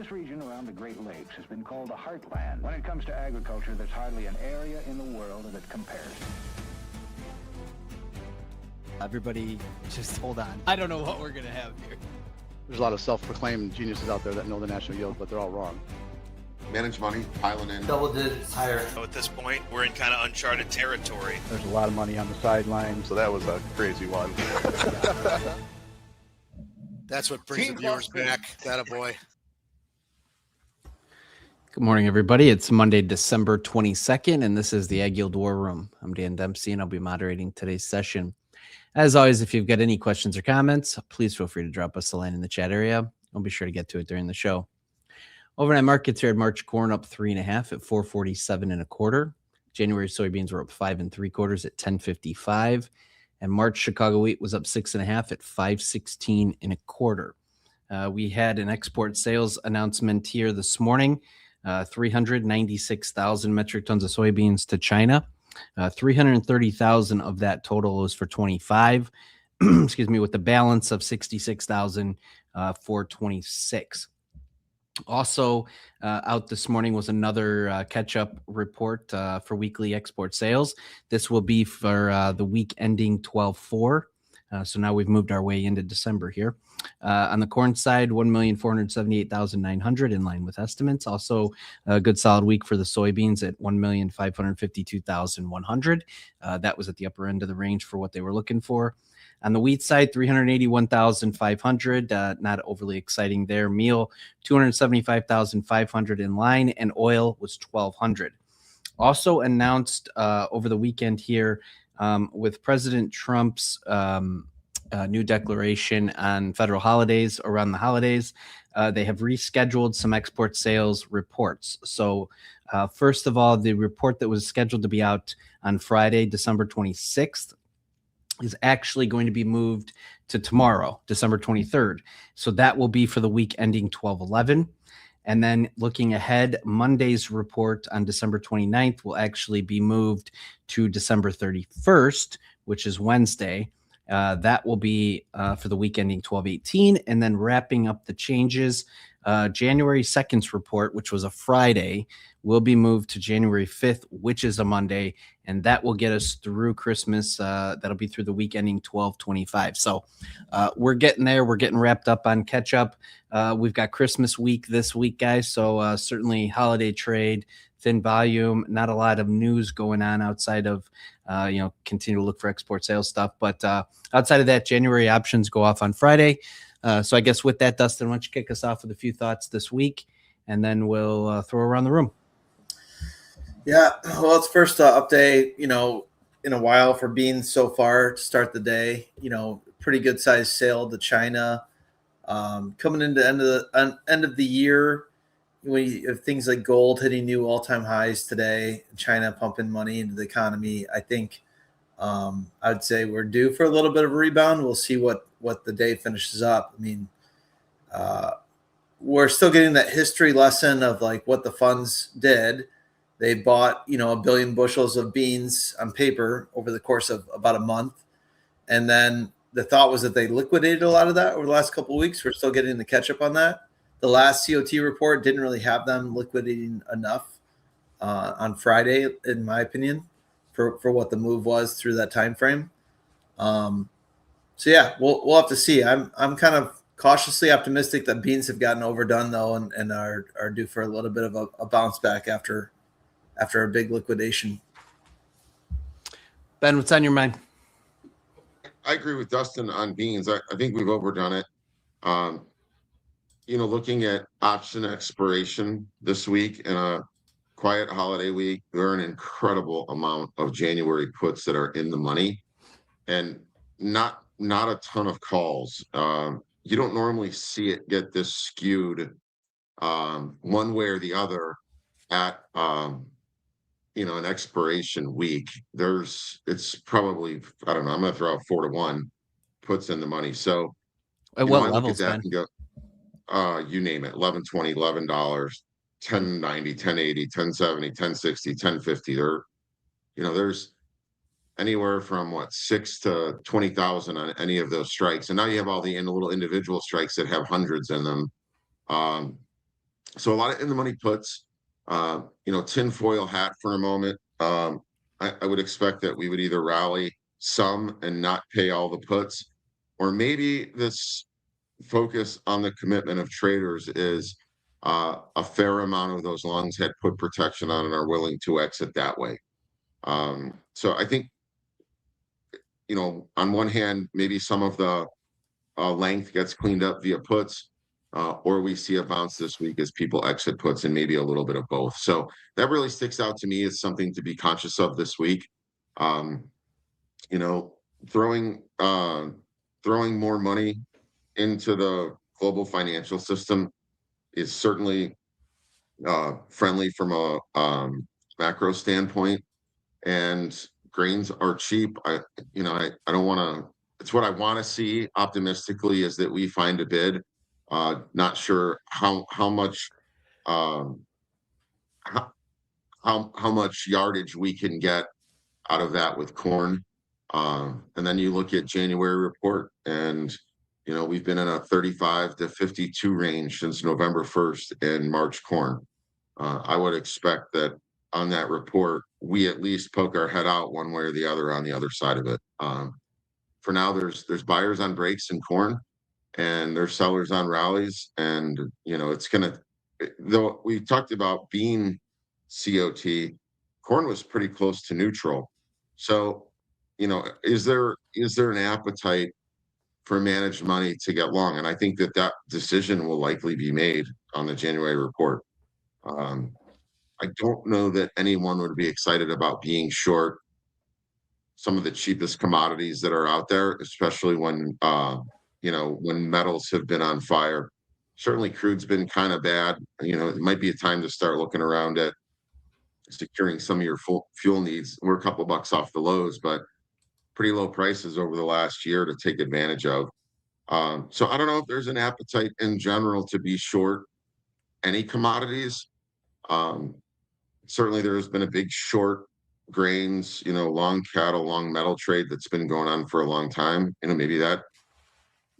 This region around the Great Lakes has been called the heartland. When it comes to agriculture, there's hardly an area in the world that compares. Everybody, just hold on. I don't know what we're going to have here. There's a lot of self-proclaimed geniuses out there that know the national yield, but they're all wrong. Manage money, piling in. Double digits higher. So at this point, we're in kind of uncharted territory. There's a lot of money on the sidelines. So that was a crazy one. That's what brings the viewers back. That a boy. Good morning, everybody. It's Monday, December 22nd, and this is the AgYield War Room. I'm Dan Dempsey, and I'll be moderating today's session. As always, if you've got any questions or comments, please feel free to drop us a line in the chat area. I'll be sure to get to it during the show. Overnight markets here at March corn up 3.5 at 447.25. January soybeans were up 5 3/4 at 1055, and March Chicago wheat was up 6.5 at 516.25. We had an export sales announcement here this morning. 396,000 metric tons of soybeans to China. 330,000 of that total was for 25. Excuse me, with the balance of 66,000 for 26. Also out this morning was another catch-up report for weekly export sales. This will be for the week ending 12/4. So now we've moved our way into December here. On the corn side, 1,478,900 in line with estimates. Also a good solid week for the soybeans at 1,552,100. That was at the upper end of the range for what they were looking for. On the wheat side, 381,500, not overly exciting there. Meal, 275,500 in line, and oil was 1,200. Also announced over the weekend here with President Trump's new declaration on federal holidays around the holidays, they have rescheduled some export sales reports. So first of all, the report that was scheduled to be out on Friday, December 26th, is actually going to be moved to tomorrow, December 23rd. So that will be for the week ending 12/11. And then looking ahead, Monday's report on December 29th will actually be moved to December 31st, which is Wednesday. That will be for the week ending 12/18. And then wrapping up the changes, January 2nd's report, which was a Friday, will be moved to January 5th, which is a Monday, and that will get us through Christmas. That'll be through the week ending 12/25. So we're getting there. We're getting wrapped up on catch up. We've got Christmas week this week, guys. So certainly holiday trade, thin volume, not a lot of news going on outside of, continue to look for export sales stuff. But outside of that, January options go off on Friday. So I guess with that, Dustin, why don't you kick us off with a few thoughts this week, and then we'll throw around the room. Yeah, well, it's first update, in a while for beans so far to start the day. Pretty good sized sale to China. Coming into end of the year, when you have things like gold hitting new all-time highs today, China pumping money into the economy, I think I'd say we're due for a little bit of a rebound. We'll see what the day finishes up. I mean, we're still getting that history lesson of like what the funds did. They bought, 1 billion bushels of beans on paper over the course of about a month. And then the thought was that they liquidated a lot of that over the last couple of weeks. We're still getting the catch up on that. The last COT report didn't really have them liquidating enough on Friday, in my opinion, for what the move was through that time frame. So yeah, we'll have to see. I'm kind of cautiously optimistic that beans have gotten overdone though, and are due for a little bit of a bounce back after a big liquidation. Ben, what's on your mind? I agree with Dustin on beans. I think we've overdone it. Looking at option expiration this week in a quiet holiday week, there are an incredible amount of January puts that are in the money, and not a ton of calls. You don't normally see it get this skewed one way or the other at an expiration week. It's probably, I don't know, I'm going to throw out 4-1 puts in the money. So at what levels, Ben? You name it, $11.20, $11, $10.90, $10.80, $10.70, $10.60, $10.50. There's anywhere from 6 to 20,000 on any of those strikes, and now you have all the little individual strikes that have hundreds in them. So a lot of in the money puts, tinfoil hat for a moment. I would expect that we would either rally some and not pay all the puts, or maybe this focus on the commitment of traders is a fair amount of those longs had put protection on and are willing to exit that way. So I think, on one hand, maybe some of the length gets cleaned up via puts, or we see a bounce this week as people exit puts, and maybe a little bit of both. So that really sticks out to me as something to be conscious of this week. You know, throwing more money into the global financial system is certainly friendly from a macro standpoint, and grains are cheap. I don't want to. It's what I want to see optimistically is that we find a bid. Not sure how much um, how much yardage we can get out of that with corn. And then you look at January report, and we've been in a 35 to 52 range since November 1st in March corn. I would expect that on that report, we at least poke our head out one way or the other on the other side of it. For now, there's buyers on breaks in corn, and there's sellers on rallies, and it's gonna. Though we talked about bean COT, corn was pretty close to neutral. So, is there an appetite for managed money to get long? And I think that decision will likely be made on the January report. I don't know that anyone would be excited about being short some of the cheapest commodities that are out there, especially when when metals have been on fire. Certainly crude's been kind of bad. It might be a time to start looking around at securing some of your fuel needs. We're a couple bucks off the lows, but pretty low prices over the last year to take advantage of. So I don't know if there's an appetite in general to be short any commodities. Certainly there has been a big short grains, long cattle, long metal trade that's been going on for a long time. Maybe that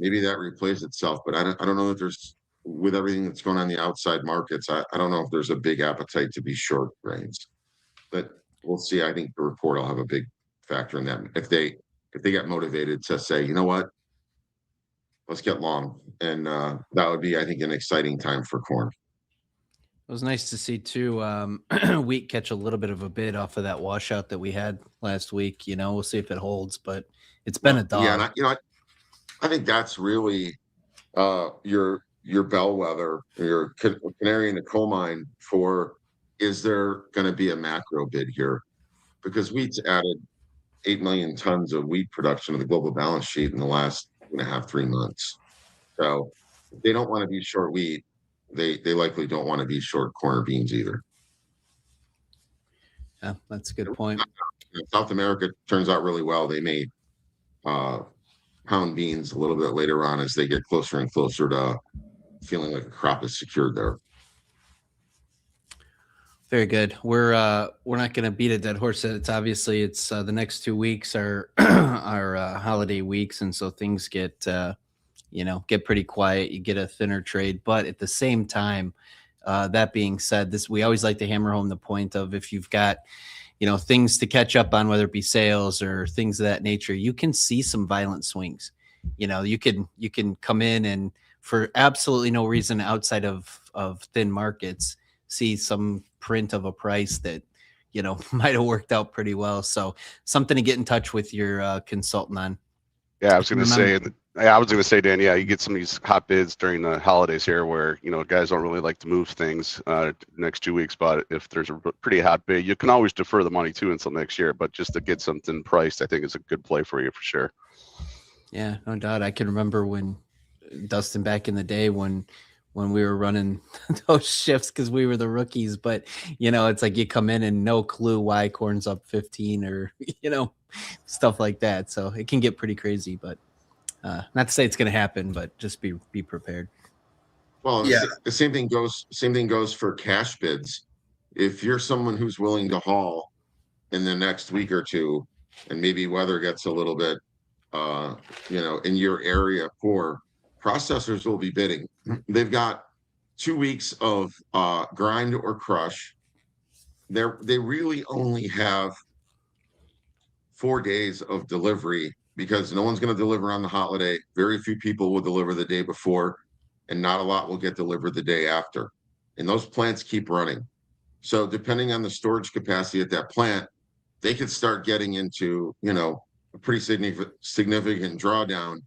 replays itself, but I don't know if there's, with everything that's going on in the outside markets, I don't know if there's a big appetite to be short grains. But we'll see. I think the report will have a big factor in that. If they get motivated to say, you know what, let's get long, and that would be, I think, an exciting time for corn. It was nice to see too. Wheat catch a little bit of a bid off of that washout that we had last week. We'll see if it holds, but it's been a dog. Yeah, and I think that's really your bellwether, your canary in the coal mine for, is there going to be a macro bid here? Because wheat's added 8 million tons of wheat production to the global balance sheet in the last 2.5-3 months. So if they don't want to be short wheat, they likely don't want to be short corn or beans either. Yeah, that's a good point. If South America turns out really well, they may pound beans a little bit later on as they get closer and closer to feeling like a crop is secured there. Very good. We're not going to beat a dead horse. It's obviously the next 2 weeks are our holiday weeks, and so things get get pretty quiet. You get a thinner trade, but at the same time, that being said, we always like to hammer home the point of, if you've got things to catch up on, whether it be sales or things of that nature, you can see some violent swings. You can come in and for absolutely no reason outside of thin markets see some print of a price that might have worked out pretty well. So something to get in touch with your consultant on. Yeah, I was going to say, Dan, yeah, you get some of these hot bids during the holidays here where, guys don't really like to move things next 2 weeks. But if there's a pretty hot bid, you can always defer the money too until next year. But just to get something priced, I think is a good play for you for sure. Yeah, no doubt. I can remember when Dustin back in the day when we were running those shifts because we were the rookies. But, it's like you come in and no clue why corn's up 15 or, stuff like that. So it can get pretty crazy, but not to say it's going to happen, but just be prepared. Well, yeah, the same thing goes for cash bids. If you're someone who's willing to haul in the next week or two, and maybe weather gets a little bit, in your area poor, processors will be bidding. They've got 2 weeks of grind or crush. They really only have 4 days of delivery because no one's going to deliver on the holiday. Very few people will deliver the day before, and not a lot will get delivered the day after. And those plants keep running. So depending on the storage capacity at that plant, they could start getting into, a pretty significant drawdown.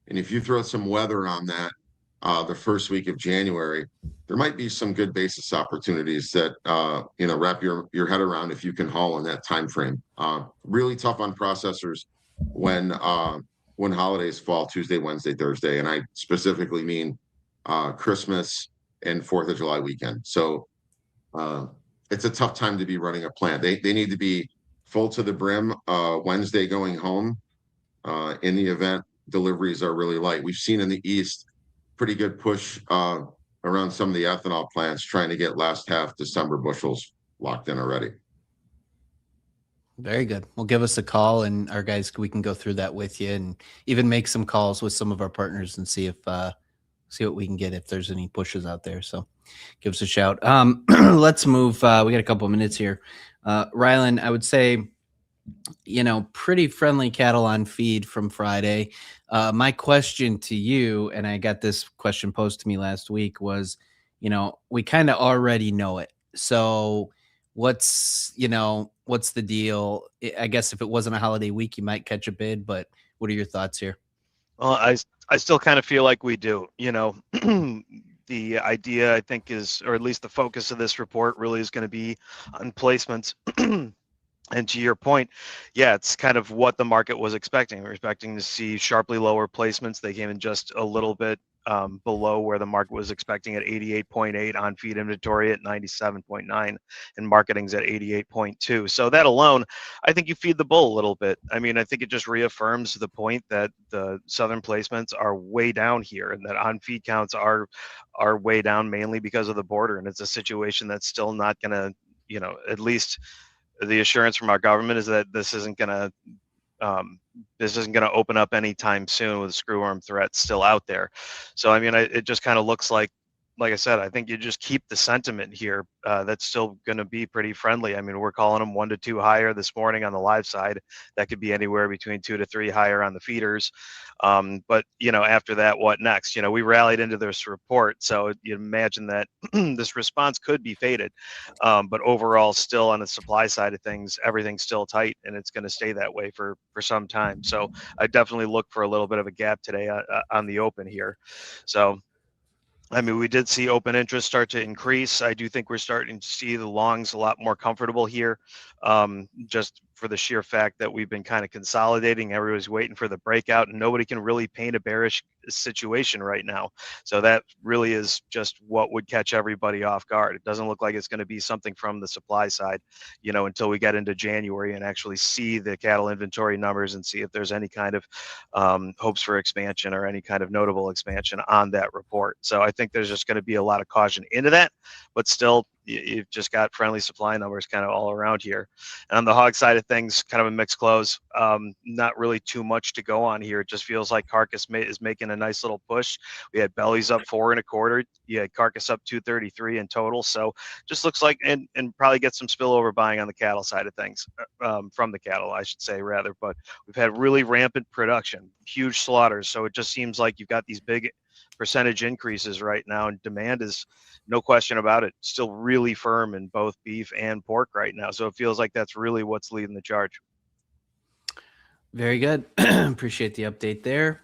And if you throw some weather on that, the first week of January, there might be some good basis opportunities that, wrap your head around if you can haul in that time frame. Really tough on processors when holidays fall Tuesday, Wednesday, Thursday. And I specifically mean Christmas and 4th of July weekend. So it's a tough time to be running a plant. They need to be full to the brim Wednesday going home. In the event deliveries are really light. We've seen in the East pretty good push around some of the ethanol plants trying to get last half December bushels locked in already. Very good. Well, give us a call, and our guys, we can go through that with you, and even make some calls with some of our partners and see if see what we can get if there's any pushes out there. So give us a shout. Let's move. We got a couple of minutes here. Ryland, I would say, pretty friendly cattle on feed from Friday. My question to you, and I got this question posed to me last week, was, we kind of already know it. So what's the deal? I guess if it wasn't a holiday week, you might catch a bid, but what are your thoughts here? Well, I still kind of feel like we do, the idea, I think, is, or at least the focus of this report really is going to be on placements. And to your point, yeah, it's kind of what the market was expecting. We're expecting to see sharply lower placements. They came in just a little bit below where the market was expecting at 88.8, on feed inventory at 97.9, and marketing's at 88.2. So that alone, I think you feed the bull a little bit. I mean, I think it just reaffirms the point that the southern placements are way down here, and that on feed counts are way down mainly because of the border. And it's a situation that's still not going to, at least the assurance from our government is that this isn't going to open up anytime soon with screwworm threats still out there. So, I mean, it just kind of looks like I said, I think you just keep the sentiment here. That's still going to be pretty friendly. I mean, we're calling them 1 to 2 higher this morning on the live side. That could be anywhere between 2 to 3 higher on the feeders. But, after that, what next? We rallied into this report. So you imagine that this response could be faded. But overall, still on the supply side of things, everything's still tight, and it's going to stay that way for some time. So I definitely look for a little bit of a gap today on the open here. So, I mean, we did see open interest start to increase. I do think we're starting to see the longs a lot more comfortable here, just for the sheer fact that we've been kind of consolidating. Everybody's waiting for the breakout, and nobody can really paint a bearish situation right now. So that really is just what would catch everybody off guard. It doesn't look like it's going to be something from the supply side, until we get into January and actually see the cattle inventory numbers and see if there's any kind of hopes for expansion or any kind of notable expansion on that report. So I think there's just going to be a lot of caution into that, but still, you've just got friendly supply numbers kind of all around here. And on the hog side of things, kind of a mixed close. Not really too much to go on here. It just feels like carcass is making a nice little push. We had bellies up 4 1/4. You had carcass up 233 in total. So just looks like, and probably get some spillover buying on the cattle side of things, from the cattle, I should say, rather. But we've had really rampant production, huge slaughters. So it just seems like you've got these big percentage increases right now, and demand is, no question about it, still really firm in both beef and pork right now. So it feels like that's really what's leading the charge. Very good. Appreciate the update there.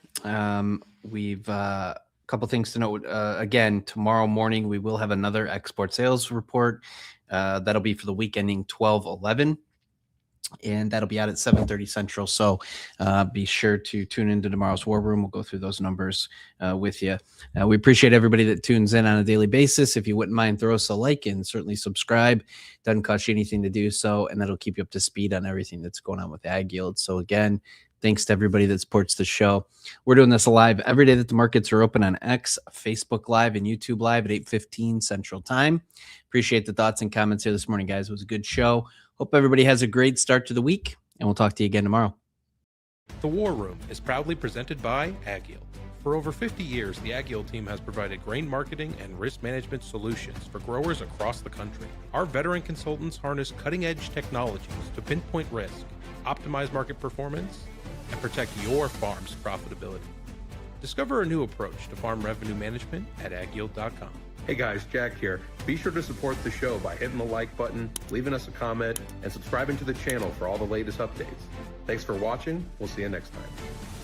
We've a couple things to note. Again, tomorrow morning we will have another export sales report. That'll be for the week ending 12/11. And that'll be out at 7:30 Central. So be sure to tune into tomorrow's War Room. We'll go through those numbers with you. We appreciate everybody that tunes in on a daily basis. If you wouldn't mind, throw us a like and certainly subscribe. Doesn't cost you anything to do so, and that'll keep you up to speed on everything that's going on with AgYield. So again, thanks to everybody that supports the show. We're doing this live every day that the markets are open on X, Facebook Live, and YouTube Live at 8:15 Central Time. Appreciate the thoughts and comments here this morning, guys. It was a good show. Hope everybody has a great start to the week, and we'll talk to you again tomorrow. The War Room is proudly presented by AgYield. For over 50 years, the AgYield team has provided grain marketing and risk management solutions for growers across the country. Our veteran consultants harness cutting-edge technologies to pinpoint risk, optimize market performance, and protect your farm's profitability. Discover a new approach to farm revenue management at agyield.com. Hey guys, Jack here. Be sure to support the show by hitting the like button, leaving us a comment, and subscribing to the channel for all the latest updates. Thanks for watching. We'll see you next time.